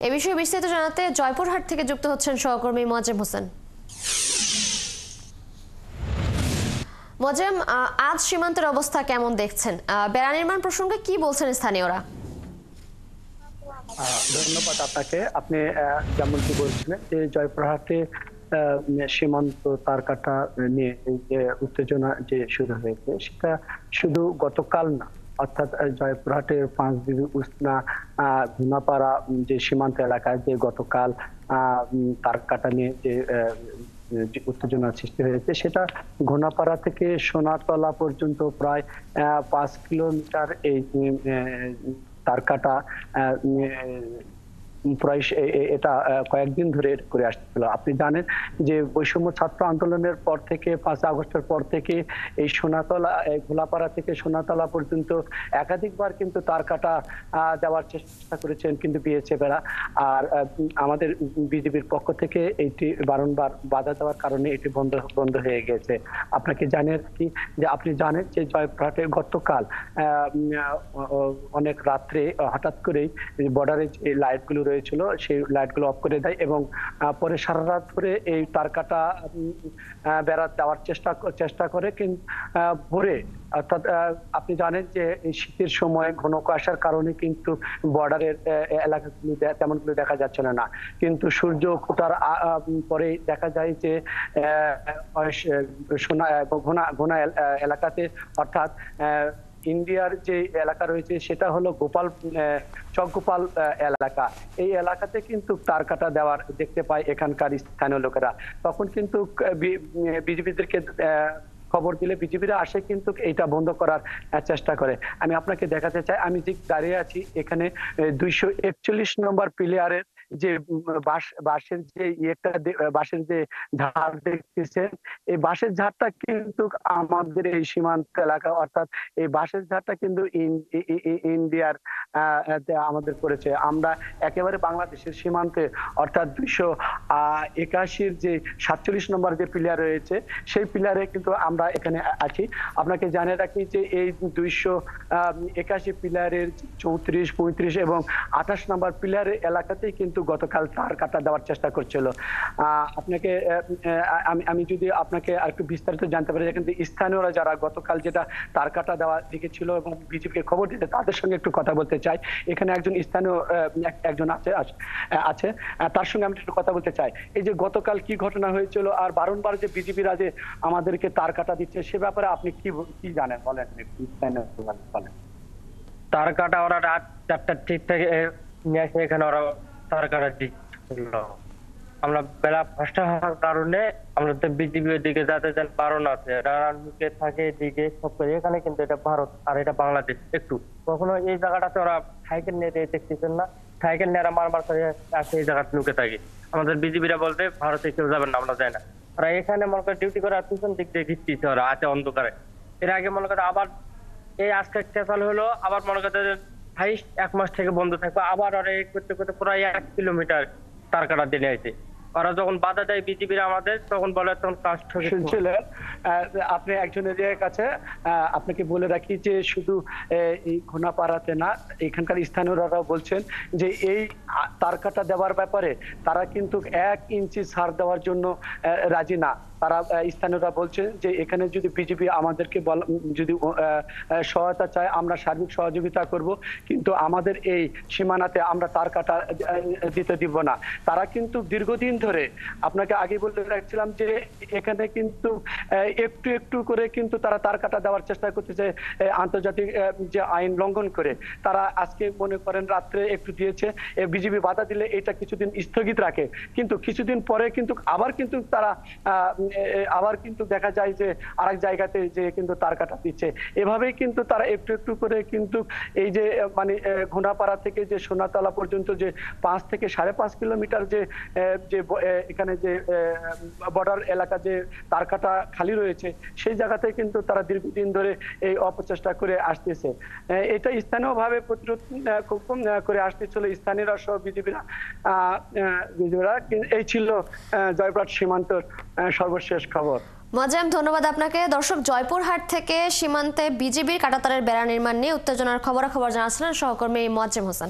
এ বিষয়ে বিস্তারিত জানাতে জয়পুরহাট থেকে যুক্ত হচ্ছেন সহকর্মী মোয়াজ্জেম হোসেন। মোয়াজ্জেম, আজ সীমান্তের অবস্থা কেমন দেখছেন? বেড়া নির্মাণ প্রসঙ্গে কি বলছেন স্থানীয়রা? ধন্যবাদ আপনাকে। আপনি যেমনটি বলছিলেন যে জয়পুরহাটে সীমান্ত তার কাটা নিয়ে এই যে উত্তেজনা যে শুরু হয়েছে সেটা শুধু গতকাল না, অর্থাৎ জয়পুরহাটের পাঁচবিবি উসনা ঘুনাপাড়া যে সীমান্ত এলাকায় যে গতকাল তার কাটা নিয়ে যে উত্তেজনার সৃষ্টি হয়েছে সেটা ঘোনাপাড়া থেকে সোনাতলা পর্যন্ত প্রায় 5 কিলোমিটার এই তার কাটা প্রায় এটা কয়েকদিন ধরে করে আসছিল। আপনি জানেন যে বৈষম্য ছাত্র আন্দোলনের পর থেকে 5 আগস্টের পর থেকে এই সোনাতলা ঘোলাপাড়া থেকে সোনাতলা পর্যন্ত একাধিকবার কিন্তু তার কাটা দেওয়ার চেষ্টা করেছেন, কিন্তু বিএসএফেরা আর আমাদের বিজেপির পক্ষ থেকে এটি বারংবার বাধা দেওয়ার কারণে এটি বন্ধ হয়ে গেছে। আপনাকে জানিয়ে রাখি যে আপনি জানেন যে জয়পুরহাটে গতকাল অনেক রাত্রে হঠাৎ করেই বর্ডারে যে লাইটগুলো রয়েছিল সেই লাইটগুলো অফ করে দেয় এবং পরে সারা রাত ধরে এই তার কাটা বেড়া দেওয়ার চেষ্টা করে, কিন্তু ভোরে অর্থাৎ আপনি জানেন যে এই শীতের সময় ঘন কুয়াশার কারণে কিন্তু বর্ডারের এলাকাগুলো তেমনগুলো দেখা যাচ্ছে না, কিন্তু সূর্য ওঠার পরে দেখা যায় যে ঘোনা এলাকাতে অর্থাৎ ইন্ডিয়ার যে এলাকা রয়েছে সেটা হলো চকগোপাল এলাকা। এই এলাকাতে কিন্তু তার কাটা দেওয়ার দেখতে পায় এখানকার স্থানীয় লোকেরা। তখন কিন্তু বিজেপিদেরকে খবর দিলে বিজেপিরা আসে কিন্তু এইটা বন্ধ করার চেষ্টা করে। আমি আপনাকে দেখাতে চাই, আমি যে দাঁড়িয়ে আছি এখানে 241 নম্বর প্লেয়ারের যে বাঁশের যে বাঁশের যে ঝাড় দেখতেছেন, এই বাঁশের ঝাড়টা কিন্তু আমাদের এই সীমান্ত এলাকা, অর্থাৎ এই বাঁশের ঝাড়টা কিন্তু ইন্ডিয়ার আমাদের করেছে। আমরা একেবারে বাংলাদেশের সীমান্তে অর্থাৎ 281 যে 47 নম্বর যে প্লেয়ার রয়েছে সেই প্লেয়ারে কিন্তু আমরা এখানে আছি। আপনাকে জানিয়ে রাখি যে এই 281 প্লেয়ারের 34, 35 এবং 28 নম্বর প্লেয়ারের এলাকাতেই কিন্তু গতকাল তার কাটা দেওয়ার চেষ্টা করছিল। আপনাকে আমি যদি আপনাকে একটু বিস্তারিত জানতে পারি, কিন্তু স্থানীয়রা যারা গতকাল যেটা তার কাটা দেওয়া দিকে ছিল এবং বিজেপিকে খবর দিতে তাদের সঙ্গে একটু কথা বলতে চাই। এখানে একজন স্থানীয় একজন আছে তার সঙ্গে আমি একটু কথা বলতে চাই। এই যে গতকাল কি ঘটনা হয়েছিল আর বারংবার যে বিজেপিরা যে আমাদেরকে তার কাটা দিচ্ছে সে ব্যাপারে আপনি কি জানেন বলেন। তার কাটা ওরা রাত 4টার ঠিক থেকে নিয়ে আসে এখানে ওরা তার কাটা দিচ্ছিল। আমরা বেলা 5টা হওয়ার কারণে আমাদের বিজিবির দিকে যাতে বারণ আছে, রানকে থাকে এদিকে সব করে। এখানে কিন্তু এটা ভারত আর এটা বাংলাদেশ। একটু কখনো এই জায়গাটাতে ওরা সাইকেল নিয়ে দেখতেছেন না, সাইকেল নিয়ে মারমার করে আসে এই জায়গাটা লুকে থাকে। আমাদের বিজিবিরা বলতে ভারতে কেউ যাবেন না, আমরা যাই না। ওরা এখানে মনে করে ডিউটি করে পিছন দিক দিয়ে ঘিরতেছে, ওরা আছে অন্ধকারে। এর আগে মনে করে আবার এই আজকে চালু হলো, আবার মনে করতে 1 মাস থেকে বন্ধ থাকবে, আবার ওরা করতে করতে প্রায় 1 কিলোমিটার তার কাটা দিয়ে আছে। ওরা যখন বাধা দেয় বিজেপিরা আমাদের, তখন বলে তখন কাজ শুনছিলেন আপনি একজনের কাছে। আপনাকে বলে রাখি যে শুধু এই ঘোনাপাড়াতে না, এখানকার স্থানীয়রাও বলছেন যে এই তার কাটা দেওয়ার ব্যাপারে তারা কিন্তু 1 ইঞ্চি ছাড় দেওয়ার জন্য রাজি না। তারা স্থানীয়রা বলছে যে এখানে যদি বিজেপি আমাদেরকে যদি সহায়তা চায় আমরা সার্বিক সহযোগিতা করব, কিন্তু আমাদের এই সীমানাতে আমরা তার কাটা দিতে দিব না। তারা কিন্তু দীর্ঘদিন ধরে, আপনাকে আগে বলে রাখছিলাম যে এখানে কিন্তু একটু একটু করে কিন্তু তারা তার কাটা দেওয়ার চেষ্টা করতেছে আন্তর্জাতিক যে আইন লঙ্ঘন করে। তারা আজকে মনে করেন রাত্রে একটু দিয়েছে, বিজেপি বাধা দিলে এটা কিছুদিন স্থগিত রাখে, কিন্তু কিছুদিন পরে কিন্তু আবার কিন্তু দেখা যায় যে আরেক জায়গাতে যে কিন্তু তার কাটা দিচ্ছে। এভাবেই কিন্তু তারা একটু একটু করে কিন্তু এই যে মানে ঘোনাপাড়া থেকে যে সোনাতলা পর্যন্ত যে 5 থেকে 5.5 কিলোমিটার যে এখানে যে বর্ডার এলাকা যে তার কাটা খালি রয়েছে সেই জায়গাতে কিন্তু তারা দীর্ঘদিন ধরে এই অপচেষ্টা করে আসতেছে। এটা স্থানীয়ভাবে প্রতিরোধ করে আসতেছিল স্থানীয়রা সহ বিজেপিরা। এই ছিল জয়পুরহাট সীমান্তর সর্বশেষ খবর। মোয়াজ্জেম, ধন্যবাদ আপনাকে। দর্শক, জয়পুরহাট থেকে সীমান্তে বিজিবির কাঁটাতারের বেড়া নির্মাণ নিয়ে উত্তেজনার খবরাখবর জানাচ্ছিলেন সহকর্মী মোয়াজ্জেম হোসেন।